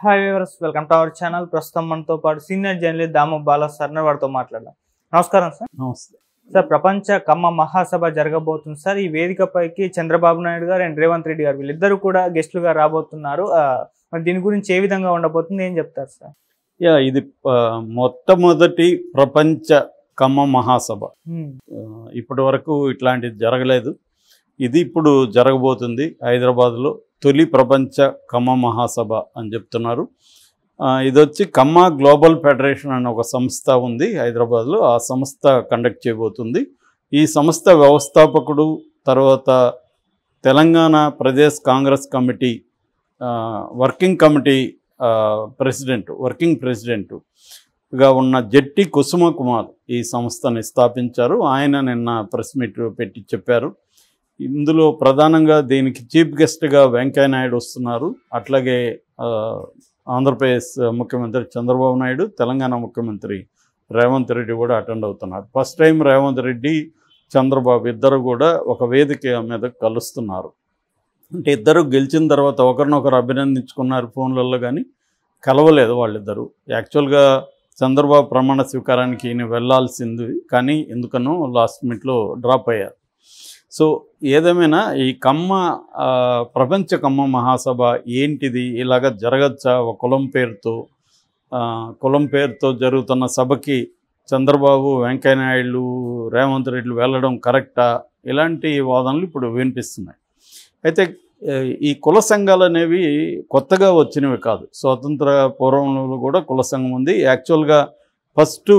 Hi viewers, welcome to our channel. ప్రస్తుతం మనతో పాటు సీనియర్ జర్నలిస్ట్ దాము బాలా సార్ వారితో మాట్లాడదాం. నమస్కారం సార్. నమస్తే సార్, ప్రపంచ కమ్మ మహాసభ జరగబోతుంది సార్. ఈ వేదికపైకి చంద్రబాబు నాయుడు గారు అండ్ రేవంత్ రెడ్డి గారు వీళ్ళిద్దరూ కూడా గెస్టులుగా రాబోతున్నారు. మరి దీని గురించి ఏ విధంగా ఉండబోతుంది, ఏం చెప్తారు సార్? ఇది మొట్టమొదటి ప్రపంచ కమ్మ మహాసభ. ఇప్పటి వరకు ఇట్లాంటిది జరగలేదు. ఇది ఇప్పుడు జరగబోతుంది. హైదరాబాద్లో తొలి ప్రపంచ కమ్మ మహాసభ అని చెప్తున్నారు. ఇది వచ్చి కమ్మ గ్లోబల్ ఫెడరేషన్ అనే ఒక సంస్థ ఉంది హైదరాబాద్లో. ఆ సంస్థ కండక్ట్ చేయబోతుంది. ఈ సంస్థ వ్యవస్థాపకుడు, తర్వాత Telangana Pradesh Congress committee working committee working ప్రెసిడెంట్గా ఉన్న జట్టి కుసుమ కుమార్ ఈ సంస్థని స్థాపించారు. ఆయన నిన్న ప్రెస్ మీట్ పెట్టి చెప్పారు. ఇందులో ప్రధానంగా దీనికి చీఫ్ గెస్ట్గా వెంకయ్య నాయుడు వస్తున్నారు. అట్లాగే ఆంధ్రప్రదేశ్ ముఖ్యమంత్రి చంద్రబాబు నాయుడు, తెలంగాణ ముఖ్యమంత్రి రేవంత్ రెడ్డి కూడా అటెండ్ అవుతున్నారు. ఫస్ట్ టైం రేవంత్ రెడ్డి, చంద్రబాబు ఇద్దరు కూడా ఒక వేదిక మీద కలుస్తున్నారు. అంటే ఇద్దరు గెలిచిన తర్వాత ఒకరినొకరు అభినందించుకున్నారు ఫోన్లలో, కానీ కలవలేదు వాళ్ళిద్దరూ. యాక్చువల్గా చంద్రబాబు ప్రమాణ స్వీకారానికి ఈయన వెళ్లాల్సింది, కానీ ఎందుకనో లాస్ట్ మినిట్లో డ్రాప్ అయ్యారు. సో ఏదేమైనా ఈ ప్రపంచ కమ్మ మహాసభ ఏంటిది, ఇలాగ జరగచ్చా? ఒక కులం పేరుతో జరుగుతున్న సభకి చంద్రబాబు, వెంకయ్య నాయుడు, రేవంత్ రెడ్డి వెళ్ళడం కరెక్టా? ఇలాంటి వాదనలు ఇప్పుడు వినిపిస్తున్నాయి. అయితే ఈ కుల సంఘాలు అనేవి కొత్తగా వచ్చినవి కాదు. స్వాతంత్ర పూర్వంలో కూడా కుల సంఘం ఉంది. యాక్చువల్గా ఫస్ట్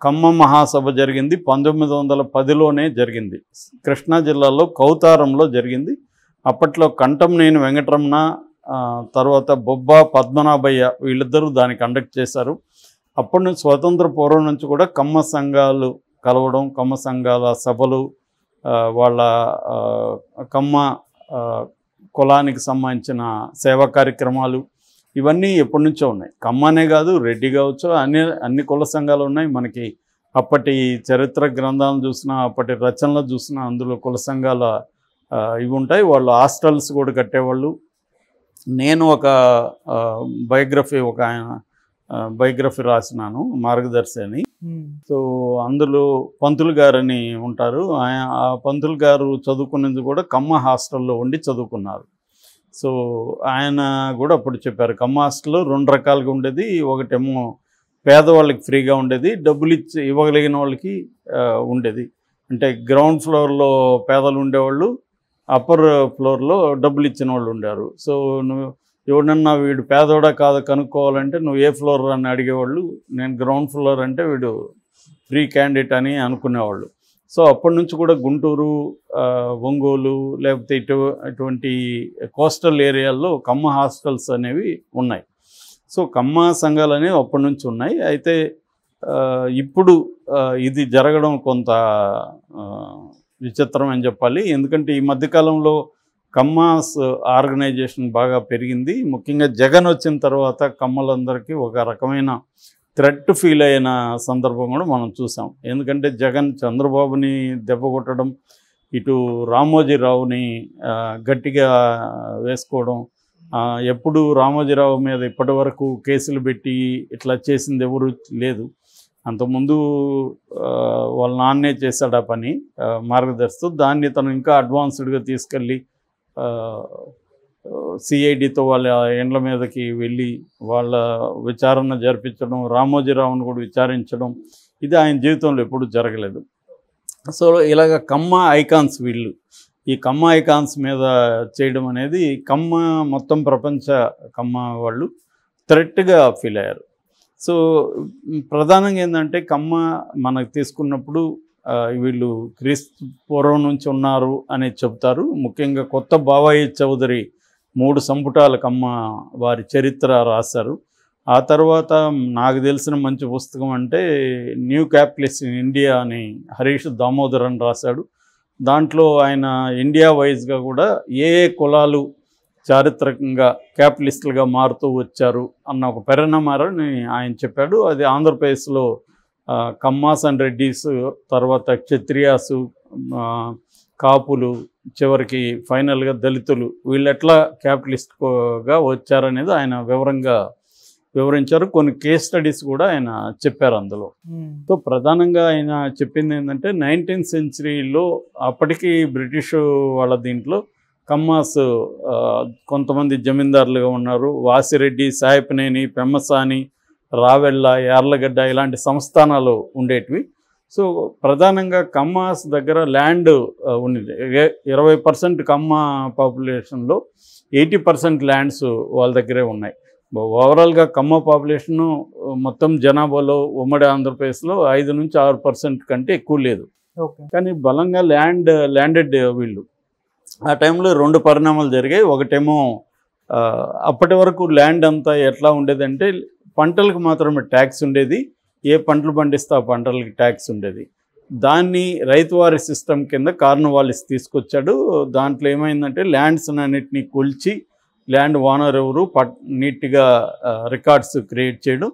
కమ్మ మహాసభ జరిగింది 1910లోనే జరిగింది. కృష్ణా జిల్లాలో కౌతారంలో జరిగింది. అప్పట్లో కంటంనేని వెంకటరమణ, తర్వాత బొబ్బా పద్మనాభయ్య వీళ్ళిద్దరూ దాన్ని కండక్ట్ చేశారు. అప్పటి నుంచి స్వతంత్ర పూర్వం నుంచి కూడా కమ్మ సంఘాలు కలవడం, కమ్మ సంఘాల సభలు, వాళ్ళ కమ్మ కులానికి సంబంధించిన సేవా కార్యక్రమాలు ఇవన్నీ ఎప్పటి నుంచో ఉన్నాయి. కమ్మనే కాదు, రెడ్డి కావచ్చు, అన్ని కుల సంఘాలు ఉన్నాయి. మనకి అప్పటి చరిత్ర గ్రంథాలను చూసినా, అప్పటి రచనలు చూసినా అందులో కుల సంఘాల ఇవి ఉంటాయి. వాళ్ళు హాస్టల్స్ కూడా కట్టేవాళ్ళు. నేను ఒక బయోగ్రఫీ రాసినాను, మార్గదర్శి అని. సో అందులో పంతులు గారని ఉంటారు. ఆ పంతులు గారు చదువుకునేది కూడా కమ్మ హాస్టల్లో ఉండి చదువుకున్నారు. సో ఆయన కూడా అప్పుడు చెప్పారు, కమ్మ హాస్టల్లో 2 రకాలుగా ఉండేది. ఒకటేమో పేదవాళ్ళకి ఫ్రీగా ఉండేది, డబ్బులు ఇచ్చి ఇవ్వగలిగిన వాళ్ళకి ఉండేది. అంటే గ్రౌండ్ ఫ్లోర్లో పేదలు ఉండేవాళ్ళు, అప్పర్ ఫ్లోర్లో డబ్బులు ఇచ్చిన వాళ్ళు ఉండేవారు. సో నువ్వు ఎవడన్నా వీడు పేదోడా కాదా కనుక్కోవాలంటే నువ్వు ఏ ఫ్లోర్ అని అడిగేవాళ్ళు. నేను గ్రౌండ్ ఫ్లోర్ అంటే వీడు ఫ్రీ క్యాండిడేట్ అని అనుకునేవాళ్ళు. సో అప్పటి నుంచి కూడా గుంటూరు, ఒంగోలు, లేకపోతే ఇటువంటి కోస్టల్ ఏరియాల్లో కమ్మ హాస్టల్స్ అనేవి ఉన్నాయి. సో కమ్మ సంఘాలు అనేవి అప్పటి నుంచి ఉన్నాయి. అయితే ఇప్పుడు ఇది జరగడం కొంత విచిత్రం అని చెప్పాలి. ఎందుకంటే ఈ మధ్యకాలంలో కమ్మాస్ ఆర్గనైజేషన్ బాగా పెరిగింది. ముఖ్యంగా జగన్ వచ్చిన తర్వాత కమ్మలందరికీ ఒక రకమైన థ్రెట్ ఫీల్ అయిన సందర్భం కూడా మనం చూసాం. ఎందుకంటే జగన్ చంద్రబాబుని దెబ్బ కొట్టడం, ఇటు రామోజీరావుని గట్టిగా వేసుకోవడం, ఎప్పుడు రామోజీరావు మీద ఇప్పటి వరకు కేసులు పెట్టి ఇట్లా చేసింది ఎవరు లేదు. అంతకుముందు వాళ్ళ నాన్నే చేశాడు ఆ పని మార్గదర్శితో. దాన్ని తను ఇంకా అడ్వాన్స్డ్గా తీసుకెళ్ళి సిఐడితో వాళ్ళ ఎండ్ల మీదకి వెళ్ళి వాళ్ళ విచారణ జరిపించడం, రామోజీరావును కూడా విచారించడం, ఇది ఆయన జీవితంలో ఎప్పుడూ జరగలేదు. సో ఇలాగ కమ్మ ఐకాన్స్ వీళ్ళు ఈ కమ్మ ఐకాన్స్ మీద చేయడం అనేది మొత్తం ప్రపంచ కమ్మ వాళ్ళు థ్రెట్గా ఫీల్ అయ్యారు. సో ప్రధానంగా ఏంటంటే కమ్మ మనకు తీసుకున్నప్పుడు వీళ్ళు క్రీస్తు పూర్వం నుంచి ఉన్నారు అనేది చెబుతారు. ముఖ్యంగా కొత్త బావాయి చౌదరి 3 సంపుటాల కమ్మ వారి చరిత్ర రాశారు. ఆ తర్వాత నాకు తెలిసిన మంచి పుస్తకం అంటే న్యూ క్యాపిటలిస్ట్ ఇన్ ఇండియా అని హరీష్ దామోదరన్ రాశాడు. దాంట్లో ఆయన ఇండియా వైజ్గా కూడా ఏ కులాలు చారిత్రకంగా క్యాపిటలిస్టులుగా మారుతూ వచ్చారు అన్న ఒక పరిణామాన్ని ఆయన చెప్పాడు. అది ఆంధ్రప్రదేశ్లో కమ్మాస్ అండ్ రెడ్డిస్, తర్వాత క్షత్రియాసు, కాపులు, చివరికి ఫైనల్గా దళితులు, వీళ్ళు ఎట్లా క్యాపిటలిస్ట్గా వచ్చారనేది ఆయన వివరంగా వివరించారు. కొన్ని కేస్ స్టడీస్ కూడా ఆయన చెప్పారు అందులో. సో ప్రధానంగా ఆయన చెప్పింది ఏంటంటే 19th సెంచరీలో అప్పటికి బ్రిటిష్ వాళ్ళ దీంట్లో కమ్మాస్ కొంతమంది జమీందారులుగా ఉన్నారు. వాసిరెడ్డి, సాయపనేని, పెమ్మసాని, రావెళ్ళ, యార్లగడ్డ ఇలాంటి సంస్థానాలు ఉండేటివి. సో ప్రధానంగా కమ్మాస్ దగ్గర ల్యాండ్ ఉండేది. 20% కమ్మ పాపులేషన్లో 80% ల్యాండ్స్ వాళ్ళ దగ్గరే ఉన్నాయి. ఓవరాల్గా కమ్మ పాపులేషను మొత్తం జనాభాలో ఉమ్మడి ఆంధ్రప్రదేశ్లో 5 నుంచి 6% కంటే ఎక్కువ లేదు. కానీ బలంగా ల్యాండెడ్ వీళ్ళు. ఆ టైంలో 2 పరిణామాలు జరిగాయి. ఒకటేమో అప్పటి వరకు ల్యాండ్ అంతా ఎట్లా ఉండేదంటే పంటలకు మాత్రమే ట్యాక్స్ ఉండేది. ఏ పంటలు పండిస్తే ఆ పంటలకి ట్యాక్స్ ఉండేది. దాన్ని రైతువారి సిస్టమ్ కింద కార్నవాలిస్ తీసుకొచ్చాడు. దాంట్లో ఏమైందంటే ల్యాండ్స్ అన్నిటినీ కొలిచి ల్యాండ్ ఓనర్ ఎవరు నీట్గా రికార్డ్స్ క్రియేట్ చేయడం,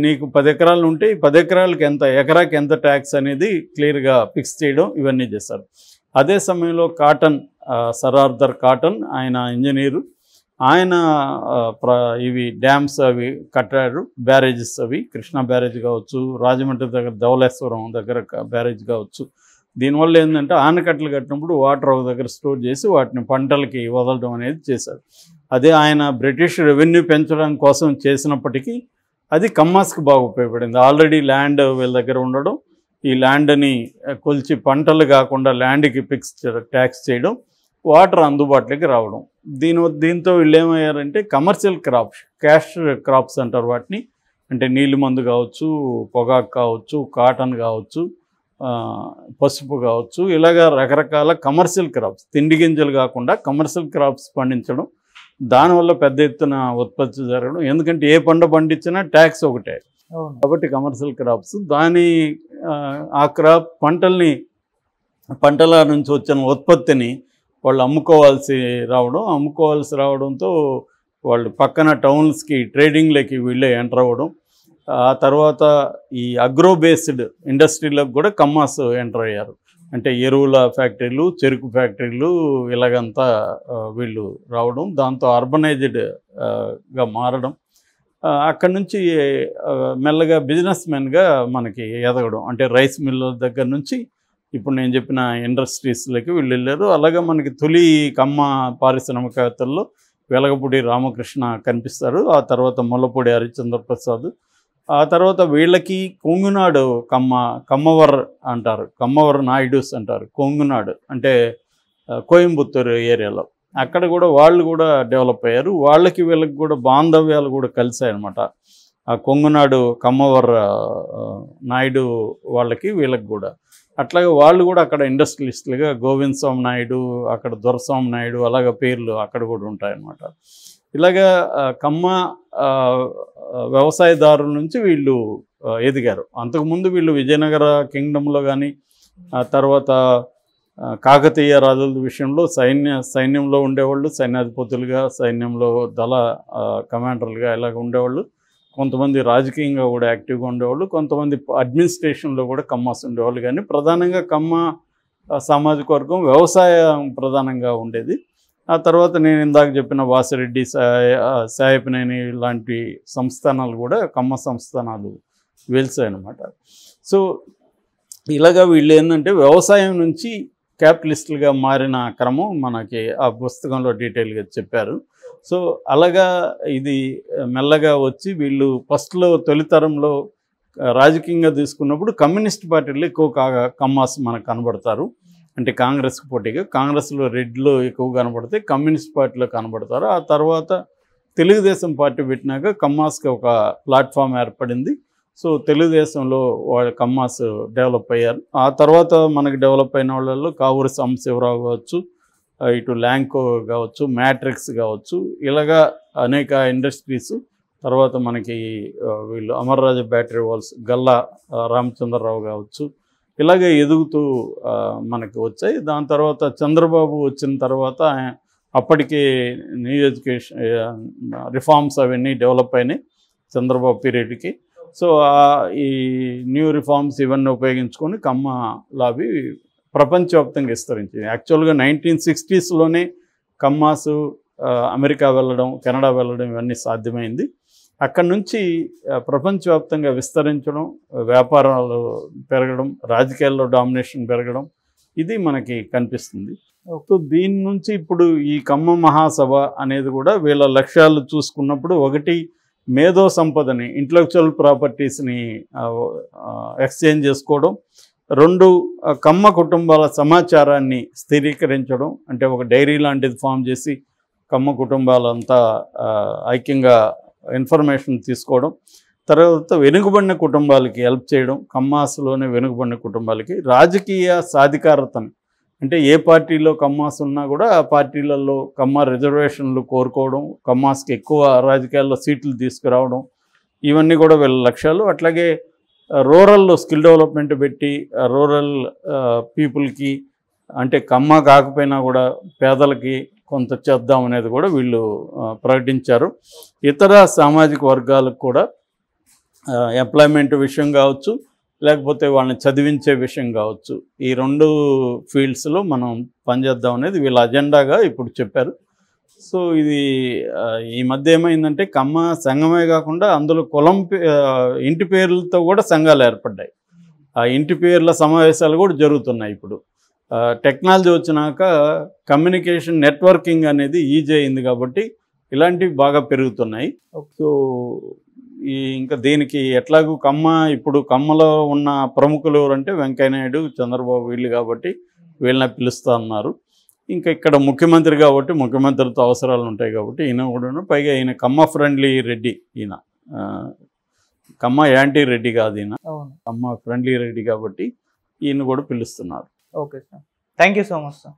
నీకు 10 ఎకరాలు ఉంటే ఈ 10 ఎకరాలకి ఎకరాకి ఎంత ట్యాక్స్ అనేది క్లియర్గా ఫిక్స్ చేయడం, ఇవన్నీ చేశారు. అదే సమయంలో కాటన్, సర్ ఆర్థర్ కాటన్, ఆయన ఇంజనీరు, ఆయన ఇవి డ్యామ్స్ అవి కట్టాడు. బ్యారేజెస్ అవి కృష్ణా బ్యారేజ్ కావచ్చు, రాజమండ్రి దగ్గర ధవళేశ్వరం దగ్గర బ్యారేజ్ కావచ్చు. దీనివల్ల ఏంటంటే ఆనకట్టలు కట్టినప్పుడు వాటర్ ఒక దగ్గర స్టోర్ చేసి వాటిని పంటలకి వదలడం అనేది చేశారు. అదే ఆయన బ్రిటిష్ రెవెన్యూ పెంచడం కోసం చేసినప్పటికీ అది కమ్మాస్కి బాగా ఉపయోగపడింది. ఆల్రెడీ ల్యాండ్ వీళ్ళ దగ్గర ఉండడం, ఈ ల్యాండ్ని కొలిచి పంటలు కాకుండా ల్యాండ్కి ఫిక్స్ ట్యాక్స్ చేయడం, వాటర్ అందుబాటులోకి రావడం. దీంతో వీళ్ళు ఏమయ్యారంటే కమర్షియల్ క్రాప్స్, క్యాష్ క్రాప్స్ అంటారు వాటిని. అంటే నీళ్ళు మందు కావచ్చు, పొగాకు కావచ్చు, కాటన్ కావచ్చు, పసుపు కావచ్చు, ఇలాగా రకరకాల కమర్షియల్ క్రాప్స్, తిండి గింజలు కాకుండా కమర్షియల్ క్రాప్స్ పండించడం. దానివల్ల పెద్ద ఎత్తున ఉత్పత్తి జరగడం. ఎందుకంటే ఏ పంట పండించినా ట్యాక్స్ ఒకటే కాబట్టి కమర్షియల్ క్రాప్స్. ఆ క్రాప్ పంటల నుంచి వచ్చిన ఉత్పత్తిని వాళ్ళు అమ్ముకోవాల్సి రావడంతో వాళ్ళు పక్కన టౌన్స్కి ట్రేడింగ్లకి వీళ్ళే ఎంటర్ అవ్వడం. ఆ తర్వాత ఈ అగ్రో బేస్డ్ ఇండస్ట్రీలకు కూడా కమ్మాస్ ఎంటర్ అయ్యారు. అంటే ఎరువుల ఫ్యాక్టరీలు, చెరుకు ఫ్యాక్టరీలు, ఇలాగంతా వీళ్ళు రావడం. దాంతో అర్బనైజ్డ్గా మారడం. అక్కడి నుంచి మెల్లగా బిజినెస్ మెన్గా మనకి ఎదగడం. అంటే రైస్ మిల్ల దగ్గర నుంచి ఇప్పుడు నేను చెప్పిన ఇండస్ట్రీస్లోకి వీళ్ళు వెళ్ళారు. అలాగే మనకి తొలి కమ్మ పారిశ్రామికవేత్తల్లో వెలగపూడి రామకృష్ణ కనిపిస్తారు. ఆ తర్వాత ముల్లపూడి హరిశ్చంద్ర ప్రసాద్. ఆ తర్వాత వీళ్ళకి కొంగునాడు కమ్మవర్ అంటారు, కమ్మవర్ నాయుడుస్ అంటారు. కొంగునాడు అంటే కోయంబత్తూరు ఏరియాలో, అక్కడ కూడా వాళ్ళు కూడా డెవలప్ అయ్యారు. వాళ్ళకి వీళ్ళకి కూడా బాంధవ్యాలు కూడా కలిసాయి అనమాట. ఆ కొంగునాడు కమ్మవర్ నాయుడు వాళ్ళకి వీళ్ళకి కూడా. అట్లాగే వాళ్ళు కూడా అక్కడ ఇండస్ట్రియలిస్టులుగా గోవింద్ స్వామి నాయుడు, అక్కడ దొరస్వామి నాయుడు, అలాగే పేర్లు అక్కడ కూడా ఉంటాయన్నమాట. ఇలాగా కమ్మ వ్యవసాయదారుల నుంచి వీళ్ళు ఎదిగారు. అంతకుముందు వీళ్ళు విజయనగర కింగ్డంలో కానీ, ఆ తర్వాత కాకతీయ రాజుల విషయంలో సైన్యంలో ఉండేవాళ్ళు, సైన్యాధిపతులుగా, సైన్యంలో దళ కమాండర్లుగా ఇలాగ ఉండేవాళ్ళు. కొంతమంది రాజకీయంగా కూడా యాక్టివ్గా ఉండేవాళ్ళు, కొంతమంది అడ్మినిస్ట్రేషన్లో కూడా కమ్మాస్ ఉండేవాళ్ళు. కానీ ప్రధానంగా కమ్మ సామాజిక వర్గం వ్యవసాయం ప్రధానంగా ఉండేది. ఆ తర్వాత నేను ఇందాక చెప్పిన వాసిరెడ్డి, సాయపనేని లాంటి సంస్థానాలు కూడా కమ్మ సంస్థానాలు వెలిసాయన్నమాట. సో ఇలాగా వీళ్ళు ఏంటంటే వ్యవసాయం నుంచి క్యాపిటలిస్టులుగా మారిన క్రమం మనకి ఆ పుస్తకంలో డీటెయిల్గా చెప్పారు. సో అలాగా ఇది మెల్లగా వచ్చి వీళ్ళు ఫస్ట్లో తొలితరంలో రాజకీయంగా తీసుకున్నప్పుడు కమ్యూనిస్ట్ పార్టీలు ఎక్కువ కమ్మాస్ మనకు కనబడతారు. అంటే కాంగ్రెస్కి పోటీగా కాంగ్రెస్లో రెడ్లో ఎక్కువ కనబడితే కమ్యూనిస్ట్ పార్టీలో కనబడతారు. ఆ తర్వాత తెలుగుదేశం పార్టీ పెట్టినాక కమ్మాస్కి ఒక ప్లాట్ఫామ్ ఏర్పడింది. సో తెలుగుదేశంలో వాళ్ళు కమ్మాస్ డెవలప్ అయ్యారు. ఆ తర్వాత మనకి డెవలప్ అయిన వాళ్ళల్లో కావూరి సాంబశివరావు కావచ్చు, ఇటు ల్యాంకో కావచ్చు, మ్యాట్రిక్స్ కావచ్చు, ఇలాగా అనేక ఇండస్ట్రీస్. తర్వాత మనకి వీళ్ళు అమర్రాజా బ్యాటరీ వాల్స్, గల్లా రామచంద్రరావు కావచ్చు, ఇలాగే ఎదుగుతూ మనకి వచ్చాయి. దాని తర్వాత చంద్రబాబు వచ్చిన తర్వాత అప్పటికే న్యూ ఎడ్యుకేషన్ రిఫార్మ్స్ అవన్నీ డెవలప్ అయినాయి చంద్రబాబు పీరియడ్కి. సో ఈ న్యూ రిఫార్మ్స్ ఇవన్నీ ఉపయోగించుకొని కమ్మ లాబీ ప్రపంచవ్యాప్తంగా విస్తరించింది. యాక్చువల్గా 1960sలోనే కమ్మాసు అమెరికా వెళ్ళడం, కెనడా వెళ్ళడం ఇవన్నీ సాధ్యమైంది. అక్కడి నుంచి ప్రపంచవ్యాప్తంగా విస్తరించడం, వ్యాపారాలు పెరగడం, రాజకీయాల్లో డామినేషన్ పెరగడం ఇది మనకి కనిపిస్తుంది. సో దీని నుంచి ఇప్పుడు ఈ కమ్మ మహాసభ అనేది కూడా వీళ్ళ లక్ష్యాలు చూసుకున్నప్పుడు, ఒకటి మేధో సంపదని, ఇంటలెక్చువల్ ప్రాపర్టీస్ని ఎక్స్చేంజ్ చేసుకోవడం, రెండు కమ్మ కుటుంబాల సమాచారాన్ని స్థిరీకరించడం, అంటే ఒక డైరీ లాంటిది ఫామ్ చేసి కమ్మ కుటుంబాలంతా ఐక్యంగా ఇన్ఫర్మేషన్ తీసుకోవడం, తర్వాత వెనుకబడిన కుటుంబాలకి హెల్ప్ చేయడం, కమ్మాస్లోనే వెనుకబడిన కుటుంబాలకి రాజకీయ సాధికారతను, అంటే ఏ పార్టీలో కమ్మాస్ ఉన్నా కూడా ఆ పార్టీలలో కమ్మ రిజర్వేషన్లు కోరుకోవడం, కమ్మాస్కి ఎక్కువ రాజకీయాల్లో సీట్లు తీసుకురావడం, ఇవన్నీ కూడా వీళ్ళ లక్ష్యాలు. అట్లాగే రూరల్లో స్కిల్ డెవలప్మెంట్ పెట్టి రూరల్ పీపుల్కి, అంటే కమ్మ కాకపోయినా కూడా పేదలకి కొంత చేద్దాం అనేది కూడా వీళ్ళు ప్రకటించారు. ఇతర సామాజిక వర్గాలకు కూడా ఎంప్లాయ్మెంట్ విషయం కావచ్చు, లేకపోతే వాళ్ళని చదివించే విషయం కావచ్చు, ఈ రెండు ఫీల్డ్స్లో మనం పనిచేద్దాం అనేది వీళ్ళ అజెండాగా ఇప్పుడు చెప్పారు. సో ఇది ఈ మధ్య ఏమైందంటే కమ్మ సంఘమే కాకుండా అందులో కులం ఇంటి పేర్లతో కూడా సంఘాలు ఏర్పడ్డాయి. ఆ ఇంటి పేర్ల సమావేశాలు కూడా జరుగుతున్నాయి. ఇప్పుడు టెక్నాలజీ వచ్చినాక కమ్యూనికేషన్ నెట్వర్కింగ్ అనేది ఈజీ అయింది కాబట్టి ఇలాంటివి బాగా పెరుగుతున్నాయి. సో ఇంకా దీనికి ఎట్లాగూ కమ్మ, ఇప్పుడు కమ్మలో ఉన్న ప్రముఖులు ఎవరంటే వెంకయ్యనాయుడు, చంద్రబాబు వీళ్ళు కాబట్టి వీళ్ళని పిలుస్తూ ఉన్నారు. ఇంకా ఇక్కడ ముఖ్యమంత్రి కాబట్టి ముఖ్యమంత్రితో అవసరాలు ఉంటాయి కాబట్టి ఈయన కూడా, పైగా ఈయన కమ్మ ఫ్రెండ్లీ రెడ్డి, ఈయన కమ్మ యాంటీ రెడ్డి కాదు, ఈయన కమ్మ ఫ్రెండ్లీ రెడ్డి కాబట్టి ఈయన కూడా పిలుస్తున్నారు. Okay sir, thank you so much sir.